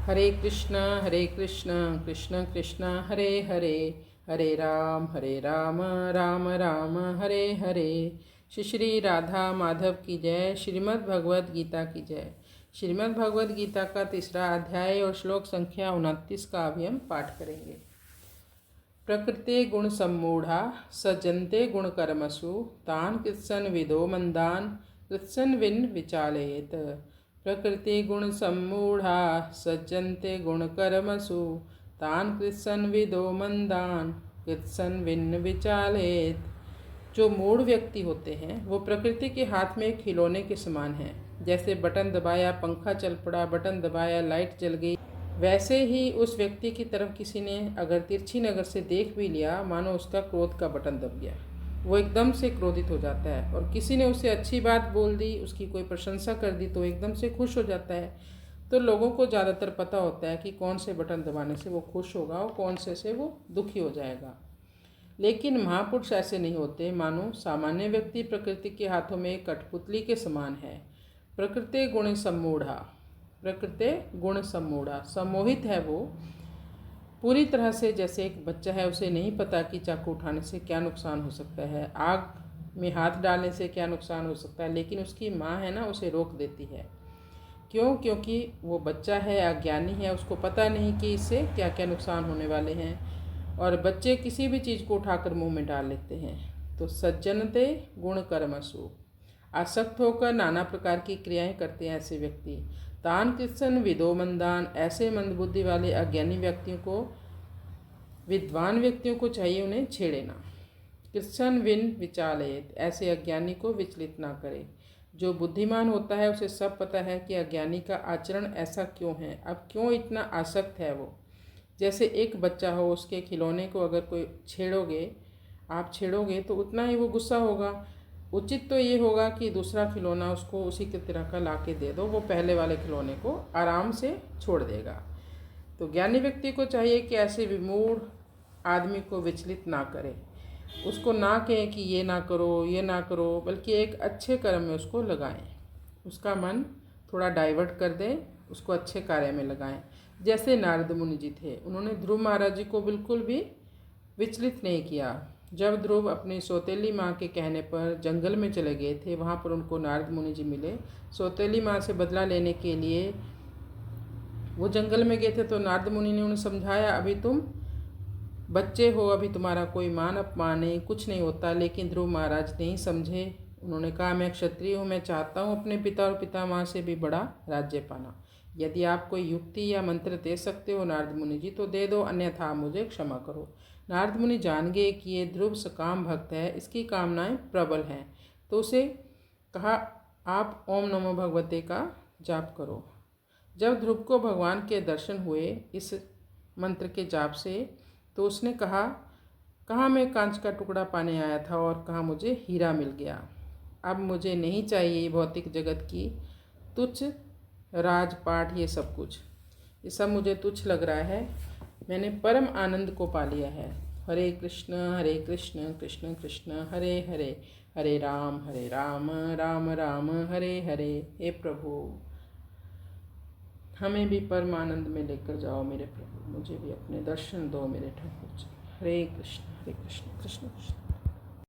हरे कृष्ण कृष्ण कृष्ण हरे हरे, हरे राम राम राम हरे हरे। श्री श्री राधा माधव की जय। श्रीमद् भगवद गीता की जय। श्रीमद् भगवद गीता का तीसरा अध्याय और श्लोक संख्या 29 का अभी हम पाठ करेंगे। प्रकृते गुण सम्मूढ़ा सज्जन्ते गुण कर्मसु तान कृत्सन विदो मंदान कृत्सन विन विचालयेत। प्रकृति गुण सम्मूढ़ा सज्जन्ते गुण कर्मसु तान कृत्सन विदो मंदान कृत्सन विन विचालयेत। जो मूढ़ व्यक्ति होते हैं वो प्रकृति के हाथ में खिलौने के समान हैं। जैसे बटन दबाया पंखा चल पड़ा, बटन दबाया लाइट जल गई। वैसे ही उस व्यक्ति की तरफ किसी ने अगर तिरछी नज़र से देख भी लिया, मानो उसका क्रोध का बटन दब गया, वो एकदम से क्रोधित हो जाता है। और किसी ने उसे अच्छी बात बोल दी, उसकी कोई प्रशंसा कर दी तो एकदम से खुश हो जाता है। तो लोगों को ज़्यादातर पता होता है कि कौन से बटन दबाने से वो खुश होगा और कौन से वो दुखी हो जाएगा। लेकिन महापुरुष ऐसे नहीं होते। मानो सामान्य व्यक्ति प्रकृति के हाथों में एक कठपुतली के समान है। प्रकृति गुण सम्मूढ़ा, प्रकृति गुण सम्मूढ़ा, सम्मोहित है वो पूरी तरह से। जैसे एक बच्चा है, उसे नहीं पता कि चाकू उठाने से क्या नुकसान हो सकता है, आग में हाथ डालने से क्या नुकसान हो सकता है, लेकिन उसकी माँ है ना, उसे रोक देती है। क्यों? क्योंकि वो बच्चा है, अज्ञानी है, उसको पता नहीं कि इससे क्या क्या नुकसान होने वाले हैं। और बच्चे किसी भी चीज़ को उठाकर मुंह में डाल लेते हैं। तो सज्जनते गुण कर्मसु, आसक्त होकर नाना प्रकार की क्रियाएं करते हैं ऐसे व्यक्ति। तान कृत्सन विदो मंदान, ऐसे मंदबुद्धि वाले अज्ञानी व्यक्तियों को, विद्वान व्यक्तियों को चाहिए उन्हें छेड़े ना। कृत्सन विन विचालयेत, ऐसे अज्ञानी को विचलित ना करे। जो बुद्धिमान होता है उसे सब पता है कि अज्ञानी का आचरण ऐसा क्यों है, अब क्यों इतना आसक्त है वो। जैसे एक बच्चा हो, उसके खिलौने को अगर कोई छेड़ोगे, आप छेड़ोगे तो उतना ही वो गुस्सा होगा। उचित तो ये होगा कि दूसरा खिलौना उसको उसी की तरह का ला के दे दो, वो पहले वाले खिलौने को आराम से छोड़ देगा। तो ज्ञानी व्यक्ति को चाहिए कि ऐसे विमूढ़ आदमी को विचलित ना करे, उसको ना कहें कि ये ना करो ये ना करो, बल्कि एक अच्छे कर्म में उसको लगाएं, उसका मन थोड़ा डाइवर्ट कर दें, उसको अच्छे कार्य में लगाएं। जैसे नारद मुनि जी थे, उन्होंने ध्रुव महाराज जी को बिल्कुल भी विचलित नहीं किया। जब ध्रुव अपनी सौतेली माँ के कहने पर जंगल में चले गए थे, वहाँ पर उनको नारद मुनि जी मिले। सौतेली माँ से बदला लेने के लिए वो जंगल में गए थे। तो नारद मुनि ने उन्हें समझाया, अभी तुम बच्चे हो, अभी तुम्हारा कोई मान अपमान नहीं, कुछ नहीं होता। लेकिन ध्रुव महाराज नहीं समझे। उन्होंने कहा, मैं क्षत्रिय हूँ, मैं चाहता हूँ अपने पिता और पितामह से भी बड़ा राज्य पाना। यदि आप कोई युक्ति या मंत्र दे सकते हो नारद मुनि जी तो दे दो, अन्यथा मुझे क्षमा करो। नारद मुनि जान गए कि ये ध्रुव सकाम भक्त है, इसकी कामनाएं प्रबल हैं। तो उसे कहा, आप ओम नमो भगवते का जाप करो। जब ध्रुव को भगवान के दर्शन हुए इस मंत्र के जाप से, तो उसने कहा, कहाँ मैं कांच का टुकड़ा पाने आया था और कहाँ मुझे हीरा मिल गया। अब मुझे नहीं चाहिए भौतिक जगत की तुच्छ राजपाट, ये सब कुछ, ये सब मुझे तुच्छ लग रहा है। मैंने परम आनंद को पा लिया है। हरे कृष्ण कृष्ण कृष्ण हरे हरे, हरे राम राम राम हरे हरे। हे प्रभु, हमें भी परम आनंद में लेकर जाओ मेरे प्रभु, मुझे भी अपने दर्शन दो मेरे ठाकुर जी। हरे कृष्ण कृष्ण कृष्ण।